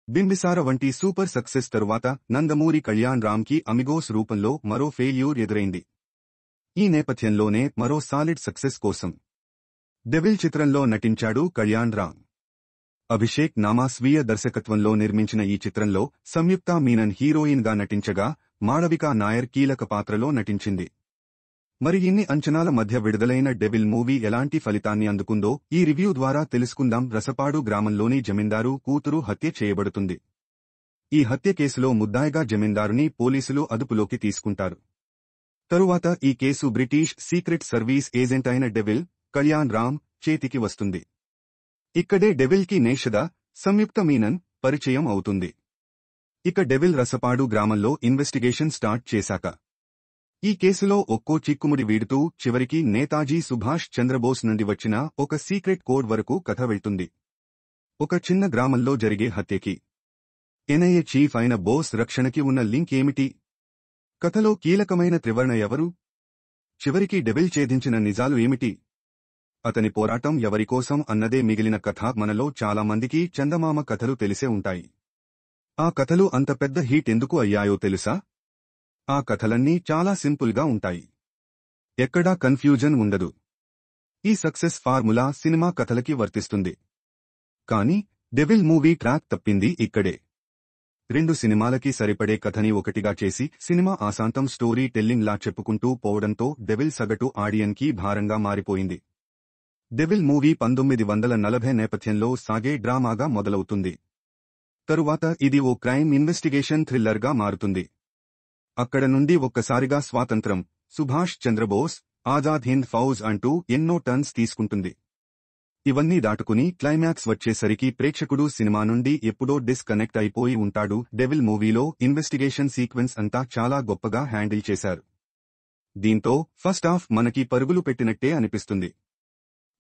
బింబిసార వంటి super success తరువాత నందమూరి కళ్యాణ్ రామ్కి అమిగోస్ రూపంలో మరో ఫెయిల్యూర్ ఎదురైంది. ఈ నేపథ్యంలోనే మరో సాలిడ్ సక్సెస్ కోసం డెవిల్ చిత్రంలో నటించాడు కళ్యాణ్ రామ్. అభిషేక్ నామా స్వీయ దర్శకత్వంలో నిర్మించిన ఈ చిత్రంలో సంయుక్తా మీనన్ హీరోయిన్ గా నటించగా మాళవికా నాయర్ కీలక పాత్రలో నటించింది. మరి ఇన్ని అంచనాల మధ్య విడుదలైన డెవిల్ మూవీ ఎలాంటి ఫలితాన్ని అందుకుందో ఈ రివ్యూ ద్వారా తెలుసుకుందాం. రసపాడు గ్రామంలోని జమీందారు కూతురు హత్య చేయబడుతుంది. ఈ హత్య కేసులో ముద్దాయిగా జమీందారుని పోలీసులు అదుపులోకి తీసుకుంటారు. తరువాత ఈ case British secret service agent అయిన డెవిల్ కళ్యాణ్ రామ్ చేతికి వస్తుంది. ఇక్కడే డెవిల్ కి నేషద సంయుక్త మీనన్ పరిచయం అవుతుంది. ఇక డెవిల్ రసపాడు గ్రామంలో ఇన్వెస్టిగేషన్ స్టార్ట్ చేశాక ఈ కేసులో ఒక్కో చిక్కుముడి వీడుతూ చివరికి నేతాజీ సుభాష్ చంద్రబోస్ నుండి వచ్చిన ఒక సీక్రెట్ కోడ్ వరకు కథ వెళ్తుంది. ఒక చిన్న గ్రామంలో జరిగే హత్యకి ఎన్ఐఏ చీఫ్ అయిన బోస్ రక్షణకి ఉన్న లింక్ ఏమిటి? కథలో కీలకమైన త్రివర్ణ ఎవరు? చివరికి డెవిల్ ఛేదించిన నిజాలు ఏమిటి? అతని పోరాటం ఎవరికోసం అన్నదే మిగిలిన కథ. మనలో చాలామందికి చందమామ కథలు తెలిసే ఉంటాయి. ఆ కథలు అంత పెద్ద హీట్ ఎందుకు అయ్యాయో తెలుసా? ఆ కథలన్నీ చాలా సింపుల్గా ఉంటాయి. ఎక్కడా కన్ఫ్యూజన్ ఉండదు. ఈ సక్సెస్ ఫార్ములా సినిమా కథలకి వర్తిస్తుంది. కానీ డెవిల్ మూవీ ట్రాక్ తప్పింది ఇక్కడే. 2 సినిమాలకి సరిపడే కథని ఒకటిగా చేసి సినిమా ఆశాంతం స్టోరీ టెల్లింగ్ లా చెప్పుకుంటూ పోవడంతో డెవిల్ సగటు ఆడియన్కి భారంగా మారిపోయింది. డెవిల్ మూవీ 1940 నేపథ్యంలో సాగే డ్రామాగా మొదలవుతుంది. తరువాత ఇది ఓ క్రైమ్ ఇన్వెస్టిగేషన్ థ్రిల్లర్గా మారుతుంది. అక్కడ నుండి ఒక్కసారిగా స్వాతంత్రం, సుభాష్ చంద్రబోస్, ఆజాద్ హింద్ ఫౌజ్ అంటూ ఎన్నో టర్న్స్ తీసుకుంటుంది. ఇవన్నీ దాటుకుని క్లైమాక్స్ వచ్చేసరికి ప్రేక్షకుడు సినిమా నుండి ఎప్పుడో డిస్కనెక్ట్ అయిపోయి ఉంటాడు. డెవిల్ మూవీలో ఇన్వెస్టిగేషన్ సీక్వెన్స్ అంతా చాలా గొప్పగా హ్యాండిల్ చేశారు. దీంతో ఫస్ట్ హాఫ్ మనకి పరుగులు పెట్టినట్టే అనిపిస్తుంది.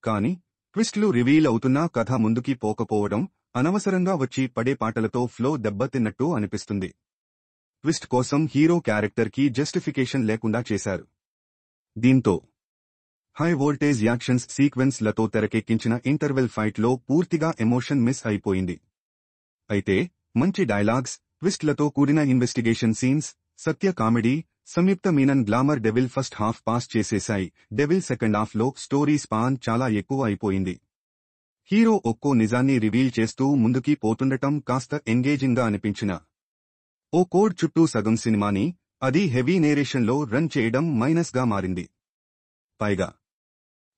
కానీ ట్విస్టులు రివీల్ అవుతున్నా కథ ముందుకి పోకపోవడం, అనవసరంగా వచ్చి పడే పాటలతో ఫ్లో దెబ్బతిన్నట్టు అనిపిస్తుంది. ట్విస్ట్ కోసం హీరో క్యారెక్టర్కి జస్టిఫికేషన్ లేకుండా చేశారు. దీంతో హై వోల్టేజ్ యాక్షన్స్ సీక్వెన్స్ లతో తెరకెక్కించిన ఇంటర్వెల్ ఫైట్లో పూర్తిగా ఎమోషన్ మిస్ అయిపోయింది. అయితే మంచి డైలాగ్స్, ట్విస్ట్లతో కూడిన investigation scenes, Satya comedy, Samyuktha Menon glamour Devil first half pass చేసేశాయి. డెవిల్ సెకండ్ హాఫ్లో స్టోరీ స్పాన్ చాలా ఎక్కువ అయిపోయింది. హీరో ఒక్కో నిజాన్ని రివీల్ చేస్తూ ముందుకి పోతుండటం కాస్త ఎంగేజింగ్గా అనిపించిన ఓ కోడ్ చుట్టూ సగం సినిమాని, అది హెవీ నేరేషన్లో రన్ చేయడం మైనస్గా మారింది. పైగా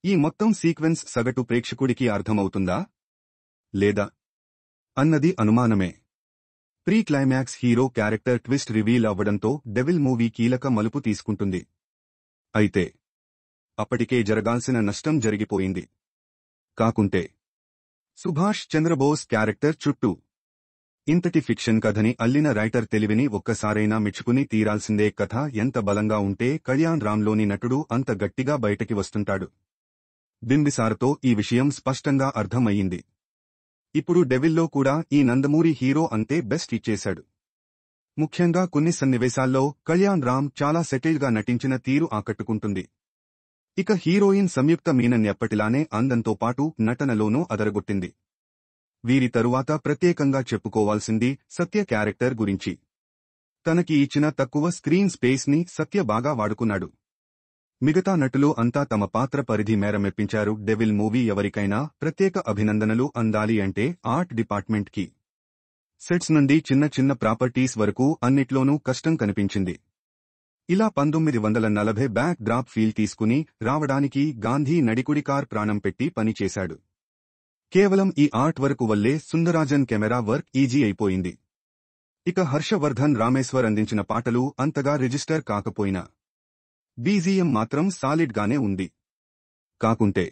ఈ మొత్తం సీక్వెన్స్ సగటు ప్రేక్షకుడికి అర్థమవుతుందా లేదా అన్నది అనుమానమే. Pre climax hero character twist reveal అవ్వడంతో డెవిల్ మూవీ కీలక మలుపు తీసుకుంటుంది. అయితే అప్పటికే జరగాల్సిన నష్టం జరిగిపోయింది. కాకుంటే సుభాష్ చంద్రబోస్ క్యారెక్టర్ చుట్టూ ఇంతటి ఫిక్షన్ కథని అల్లిన రైటర్ తెలివిని ఒక్కసారైనా మెచ్చుకుని తీరాల్సిందే. కథ ఎంత బలంగా ఉంటే కళ్యాణ్ రామ్లోని నటుడు అంత గట్టిగా బయటకి వస్తుంటాడు. బింబిసారతో ఈ విషయం స్పష్టంగా అర్థమయ్యింది. ఇప్పుడు డెవిల్లో కూడా ఈ నందమూరి హీరో అంతే బెస్ట్ ఇచ్చేశాడు. ముఖ్యంగా కొన్ని సన్నివేశాల్లో కళ్యాణ్ రామ్ చాలా సెటిల్డ్గా నటించిన తీరు ఆకట్టుకుంటుంది. ఇక హీరోయిన్ సంయుక్త మీనన్ ఎప్పటిలానే అందంతో పాటు నటనలోనూ అదరగొట్టింది. వీరి తరువాత ప్రత్యేకంగా చెప్పుకోవాల్సింది సత్య క్యారెక్టర్ గురించి. తనకి ఇచ్చిన తక్కువ స్క్రీన్ స్పేస్ ని సత్య బాగా వాడుకున్నాడు. మిగతా నటులు అంతా తమ పాత్ర పరిధి మేర మెప్పించారు. డెవిల్ మూవీ ఎవరికైనా ప్రత్యేక అభినందనలు అందాలి అంటే ఆర్ట్ డిపార్ట్మెంట్ కి, సెట్స్ నుండి చిన్న చిన్న ప్రాపర్టీస్ వరకు అన్నిట్లోనూ కష్టం కనిపించింది. ఇలా 1940 బ్యాక్ డ్రాప్ ఫీల్ తీసుకుని రావడానికి గాంధీ నడికుడి కార్ ప్రాణం పెట్టి పనిచేశాడు. కేవలం ఈ ఆర్ట్ వర్క్ వల్లే సుందరాజన్ కెమెరా వర్క్ ఈజీ అయిపోయింది. ఇక హర్షవర్ధన్ రామేశ్వర్ అందించిన పాటలు అంతగా రిజిస్టర్ కాకపోయినా బీజీఎం మాత్రం సాలిడ్ గానే ఉంది. కాకుంటే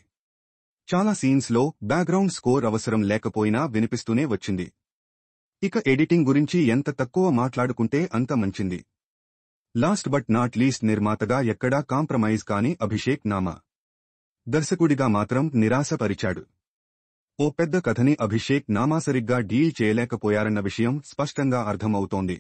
చాలా సీన్స్ లో బ్యాక్గ్రౌండ్ స్కోర్ అవసరం లేకపోయినా వినిపిస్తూనే వచ్చింది. ఇక ఎడిటింగ్ గురించి ఎంత తక్కువ మాట్లాడుకుంటే అంత మంచింది. లాస్ట్ బట్ నాట్ లీస్ట్ నిర్మాతగా ఎక్కడా కాంప్రమైజ్ కాని అభిషేక్ నామా దర్శకుడిగా మాత్రం నిరాశపరిచాడు. ఓ పెద్ద కథని అభిషేక్ నామా సరిగ్గా డీల్ చేయలేకపోయారన్న విషయం స్పష్టంగా అర్థమవుతోంది.